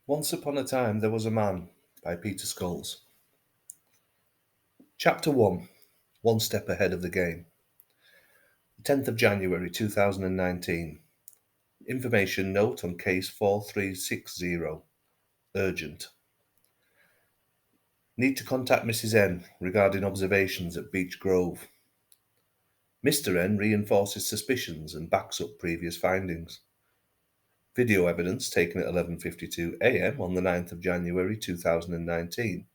Once upon a time there was a man, by Peter Scholes. Chapter 1. One step ahead of the game. 10th of January 2019. Information note on case 4360. Urgent. Need to contact Mrs. N regarding observations at Beech Grove. Mr. N reinforces suspicions and backs up previous findings. Video evidence taken at 11:52 a.m. on the 9th of January 2019.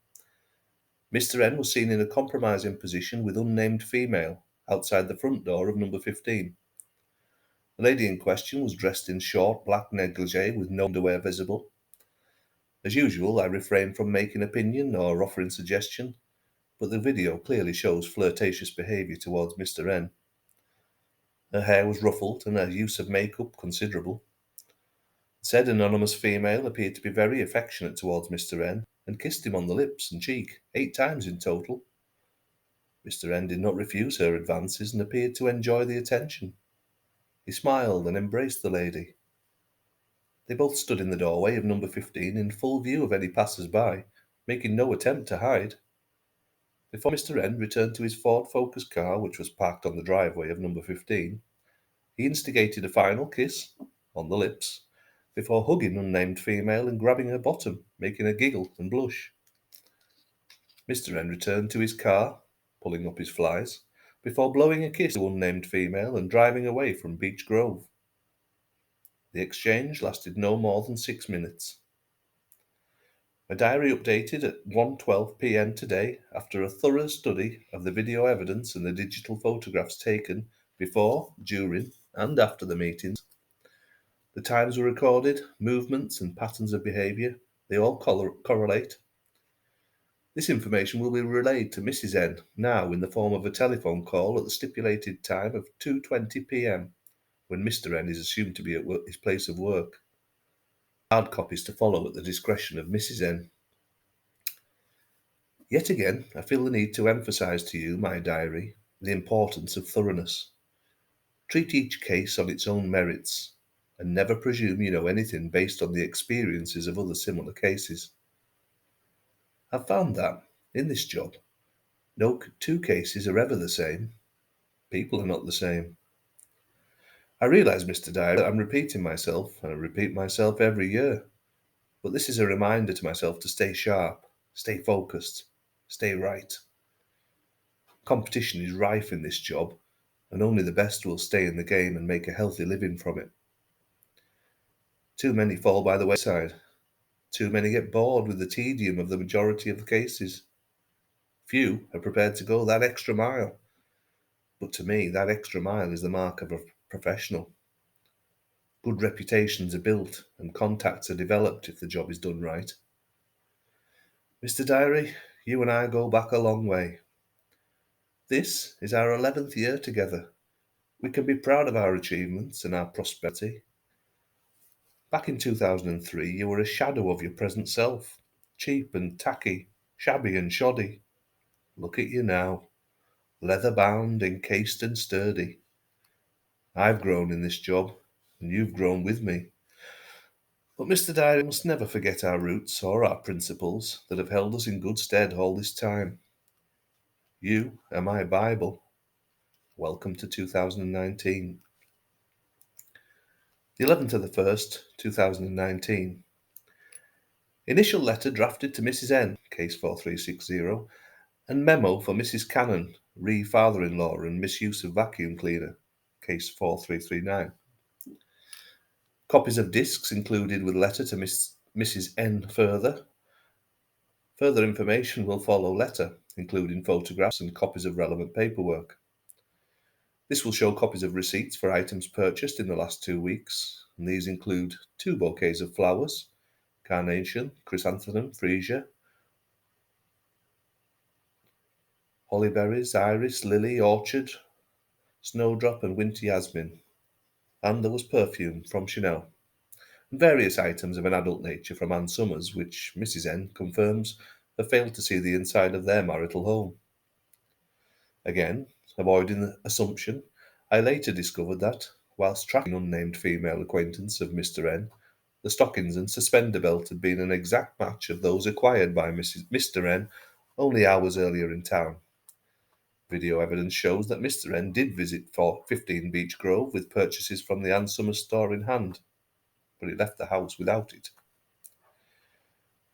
Mr. N was seen in a compromising position with unnamed female outside the front door of number 15. The lady in question was dressed in short black negligee with no underwear visible. As usual, I refrain from making opinion or offering suggestion, but the video clearly shows flirtatious behaviour towards Mr. N. Her hair was ruffled and her use of makeup considerable. Said anonymous female appeared to be very affectionate towards Mr. N and kissed him on the lips and cheek 8 times in total. Mr. N did not refuse her advances and appeared to enjoy the attention. He smiled and embraced the lady. They both stood in the doorway of number 15 in full view of any passers-by, making no attempt to hide. Before Mr. N returned to his Ford Focus car, which was parked on the driveway of number 15, he instigated a final kiss, on the lips, before hugging unnamed female and grabbing her bottom, making her giggle and blush. Mr. N returned to his car, pulling up his flies, before blowing a kiss to unnamed female and driving away from Beech Grove. The exchange lasted no more than 6 minutes. My diary updated at 1:12 p.m. today after a thorough study of the video evidence and the digital photographs taken before, during, and after the meetings. The times were recorded, movements and patterns of behaviour, they all correlate. This information will be relayed to Mrs. N now in the form of a telephone call at the stipulated time of 2:20 p.m, when Mr. N is assumed to be at his place of work. Hard copies to follow at the discretion of Mrs. N. Yet again, I feel the need to emphasise to you, my diary, the importance of thoroughness. Treat each case on its own merits, and never presume you know anything based on the experiences of other similar cases. I've found that, in this job, no two cases are ever the same. People are not the same. I realise, Mr. Dyer, that I'm repeating myself, and I repeat myself every year. But this is a reminder to myself to stay sharp, stay focused, stay right. Competition is rife in this job, and only the best will stay in the game and make a healthy living from it. Too many fall by the wayside. Too many get bored with the tedium of the majority of the cases. Few are prepared to go that extra mile. But to me, that extra mile is the mark of a professional. Good reputations are built and contacts are developed if the job is done right. Mr. Diary, you and I go back a long way. This is our 11th year together. We can be proud of our achievements and our prosperity. Back in 2003, you were a shadow of your present self, cheap and tacky, shabby and shoddy. Look at you now, leather-bound, encased and sturdy. I've grown in this job, and you've grown with me. But Mr. Dyer must never forget our roots or our principles that have held us in good stead all this time. You are my Bible. Welcome to 2019. The 11th of the 1st, 2019. Initial letter drafted to Mrs. N, case 4360, and memo for Mrs. Cannon, re father-in-law and misuse of vacuum cleaner, case 4339. Copies of discs included with letter to Mrs. N further. Further information will follow letter, including photographs and copies of relevant paperwork. This will show copies of receipts for items purchased in the last 2 weeks, and these include 2 bouquets of flowers, carnation, chrysanthemum, freesia, hollyberries, iris, lily, orchard, snowdrop and winter yasmin. And there was perfume from Chanel, and various items of an adult nature from Ann Summers, which Mrs. N confirms have failed to see the inside of their marital home. Again, avoiding the assumption, I later discovered that, whilst tracking unnamed female acquaintance of Mr. N, The stockings and suspender belt had been an exact match of those acquired by Mr. N only hours earlier in town. Video evidence shows that Mr. N did visit 15 Beech Grove with purchases from the Ann Summers store in hand, but he left the house without it.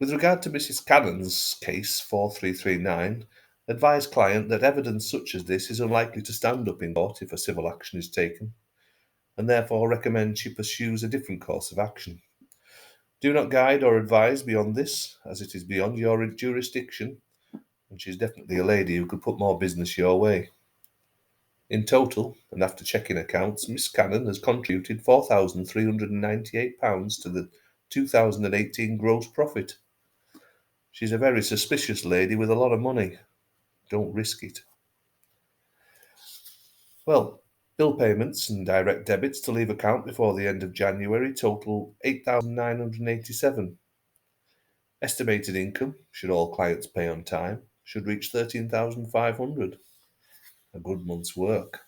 With regard to Mrs. Cannon's case 4339, advise client that evidence such as this is unlikely to stand up in court if a civil action is taken, and therefore recommend she pursues a different course of action. Do not guide or advise beyond this, as it is beyond your jurisdiction, and she's definitely a lady who could put more business your way. In total, and after checking accounts, Miss Cannon has contributed £4,398 to the 2018 gross profit. She's a very suspicious lady with a lot of money. Don't risk it. Well, bill payments and direct debits to leave account before the end of January total 8,987. Estimated income, should all clients pay on time, should reach 13,500. A good month's work.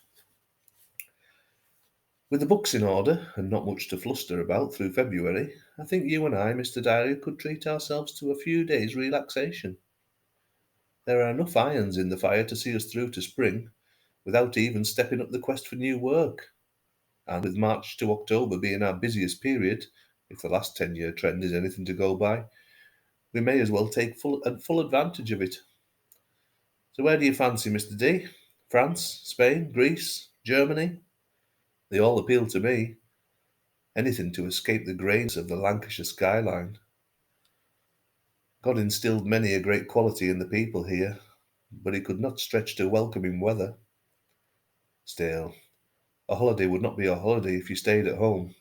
With the books in order and not much to fluster about through February, I think you and I, Mr. Diary, could treat ourselves to a few days' relaxation. There are enough irons in the fire to see us through to spring, without even stepping up the quest for new work. And with March to October being our busiest period, if the last 10-year trend is anything to go by, we may as well take full advantage of it. So where do you fancy, Mr. D? France, Spain, Greece, Germany? They all appeal to me. Anything to escape the greyness of the Lancashire skyline. God instilled many a great quality in the people here, but it could not stretch to welcoming weather. Still, a holiday would not be a holiday if you stayed at home.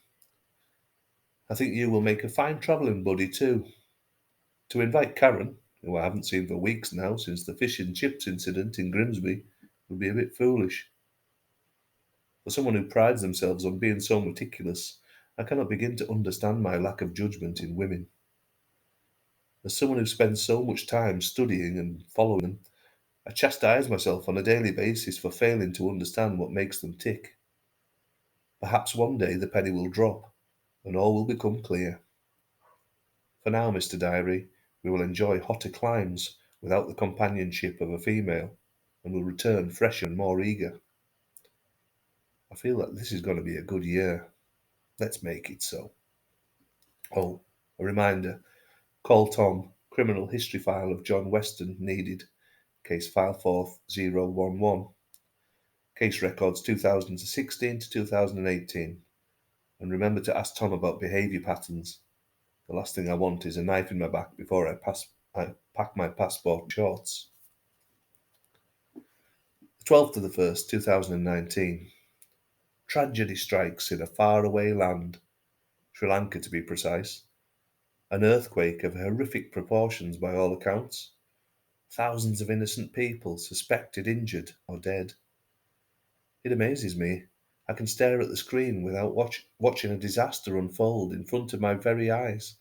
I think you will make a fine travelling buddy too. To invite Karen, who I haven't seen for weeks now since the fish and chips incident in Grimsby, would be a bit foolish. For someone who prides themselves on being so meticulous, I cannot begin to understand my lack of judgment in women. As someone who spends so much time studying and following them, I chastise myself on a daily basis for failing to understand what makes them tick. Perhaps one day the penny will drop, and all will become clear. For now, Mr. Diary, we will enjoy hotter climes without the companionship of a female, and will return fresher and more eager. I feel that this is going to be a good year. Let's make it so. Oh, a reminder. Call Tom, criminal history file of John Weston needed. Case file 4011. Case records 2016 to 2018. And remember to ask Tom about behaviour patterns. The last thing I want is a knife in my back before I pack my passport shorts. The 12th of the 1st, 2019. Tragedy strikes in a faraway land, Sri Lanka to be precise. An earthquake of horrific proportions by all accounts. Thousands of innocent people suspected injured or dead. It amazes me. I can stare at the screen without watching a disaster unfold in front of my very eyes.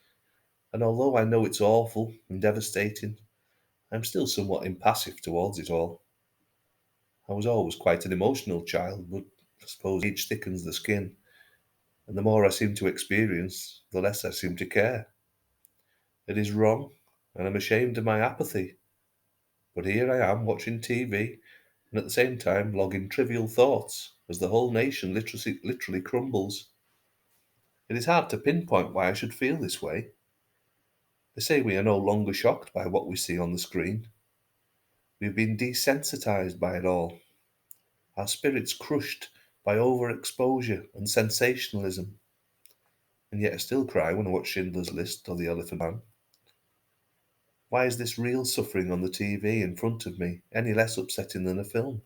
And although I know it's awful and devastating, I'm still somewhat impassive towards it all. I was always quite an emotional child, but I suppose age thickens the skin, and the more I seem to experience, the less I seem to care. It is wrong, and I'm ashamed of my apathy. But here I am watching TV, and at the same time logging trivial thoughts as the whole nation literally crumbles. It is hard to pinpoint why I should feel this way. They say we are no longer shocked by what we see on the screen. We've been desensitized by it all. Our spirits crushed by overexposure and sensationalism. And yet I still cry when I watch Schindler's List or The Elephant Man. Why is this real suffering on the TV in front of me any less upsetting than a film?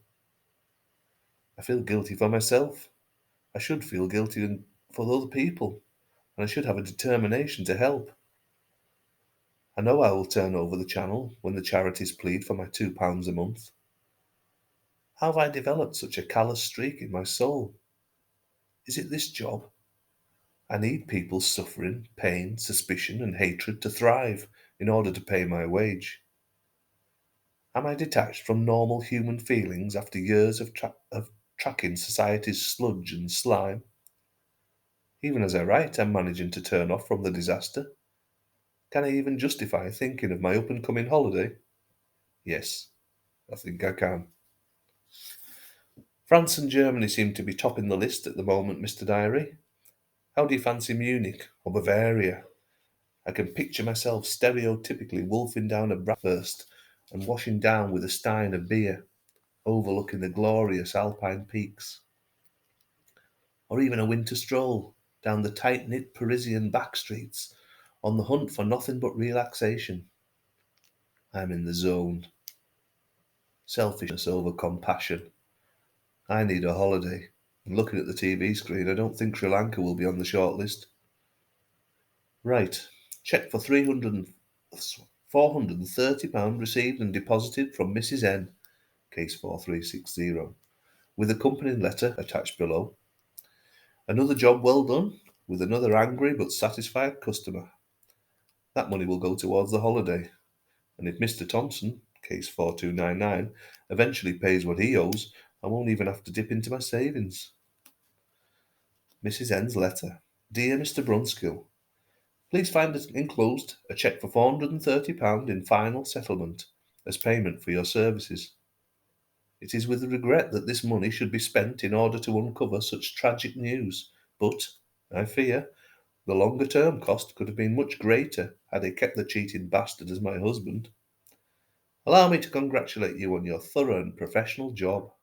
I feel guilty for myself. I should feel guilty for other people, and I should have a determination to help. I know I will turn over the channel when the charities plead for my £2 a month. How have I developed such a callous streak in my soul? Is it this job? I need people's suffering, pain, suspicion, and hatred to thrive in order to pay my wage. Am I detached from normal human feelings after years of tracking society's sludge and slime? Even as I write, I'm managing to turn off from the disaster. Can I even justify thinking of my up-and-coming holiday? Yes, I think I can. France and Germany seem to be topping the list at the moment, Mr. Diary. How do you fancy Munich or Bavaria? I can picture myself stereotypically wolfing down a bratwurst and washing down with a stein of beer, overlooking the glorious Alpine peaks. Or even a winter stroll down the tight-knit Parisian back streets on the hunt for nothing but relaxation. I'm in the zone. Selfishness over compassion. I need a holiday. And looking at the TV screen, I don't think Sri Lanka will be on the shortlist. Right. Check for £430 received and deposited from Mrs. N, case 4360, with accompanying letter attached below. Another job well done, with another angry but satisfied customer. That money will go towards the holiday. And if Mr. Thompson, case 4299, eventually pays what he owes, I won't even have to dip into my savings. Mrs. N's letter. Dear Mr. Brunskill, please find enclosed a cheque for £430 in final settlement as payment for your services. It is with regret that this money should be spent in order to uncover such tragic news, but, I fear, the longer term cost could have been much greater had I kept the cheating bastard as my husband. Allow me to congratulate you on your thorough and professional job.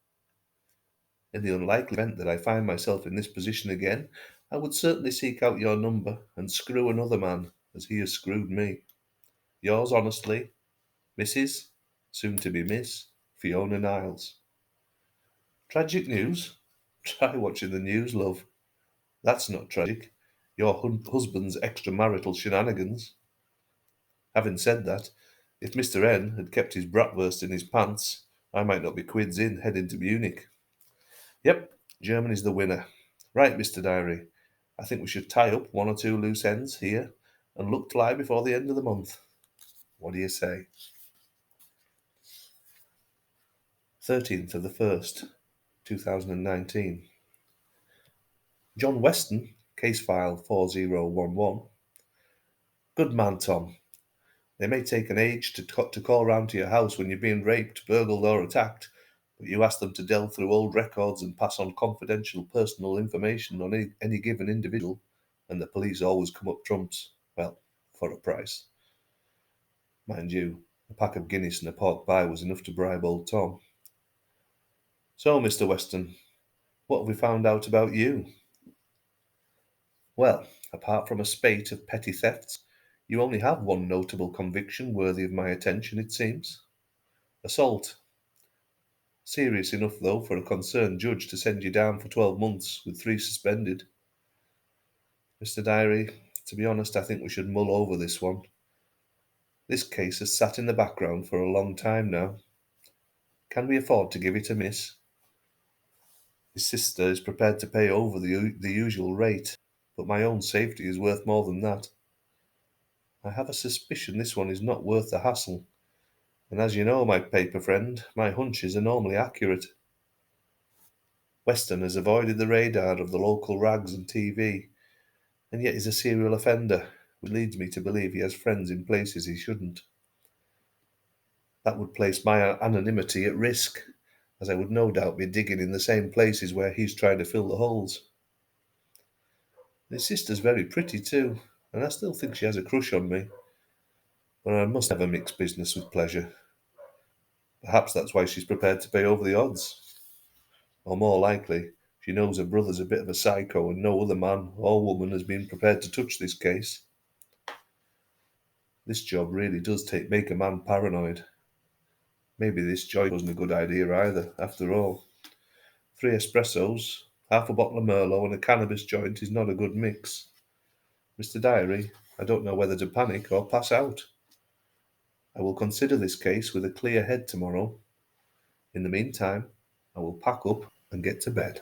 In the unlikely event that I find myself in this position again, I would certainly seek out your number and screw another man as he has screwed me. Yours honestly, Mrs. soon to be Miss Fiona Niles. Tragic news? Try watching the news, love. That's not tragic. Your husband's extramarital shenanigans. Having said that, if Mr. N had kept his bratwurst in his pants, I might not be quids in heading to Munich. Yep, Germany's the winner. Right, Mr. Diary. I think we should tie up one or two loose ends here and look to lie before the end of the month. What do you say? 13th of the 1st, 2019. John Weston, case file 4011. Good man, Tom. They may take an age to call round to your house when you're being raped, burgled, or attacked, but you ask them to delve through old records and pass on confidential personal information on any given individual, and the police always come up trumps. Well, for a price. Mind you, a pack of Guinness and a pork pie was enough to bribe old Tom. So, Mr. Weston, what have we found out about you? Well, apart from a spate of petty thefts, you only have one notable conviction worthy of my attention, it seems. Assault. Serious enough, though, for a concerned judge to send you down for 12 months with 3 suspended. Mr. Diary, to be honest, I think we should mull over this one. This case has sat in the background for a long time now. Can we afford to give it a miss? His sister is prepared to pay over the usual rate, but my own safety is worth more than that. I have a suspicion this one is not worth the hassle, and as you know, my paper friend, my hunches are normally accurate. Weston has avoided the radar of the local rags and TV, and yet is a serial offender, which leads me to believe he has friends in places he shouldn't. That would place my anonymity at risk, as I would no doubt be digging in the same places where he's trying to fill the holes. His sister's very pretty too, and I still think she has a crush on me, but I must never mix business with pleasure. Perhaps that's why she's prepared to pay over the odds. Or more likely, she knows her brother's a bit of a psycho and no other man or woman has been prepared to touch this case. This job really does make a man paranoid. Maybe this joint wasn't a good idea either, after all. 3 espressos, half a bottle of Merlot and a cannabis joint is not a good mix. Mr. Diary, I don't know whether to panic or pass out. I will consider this case with a clear head tomorrow. In the meantime, I will pack up and get to bed.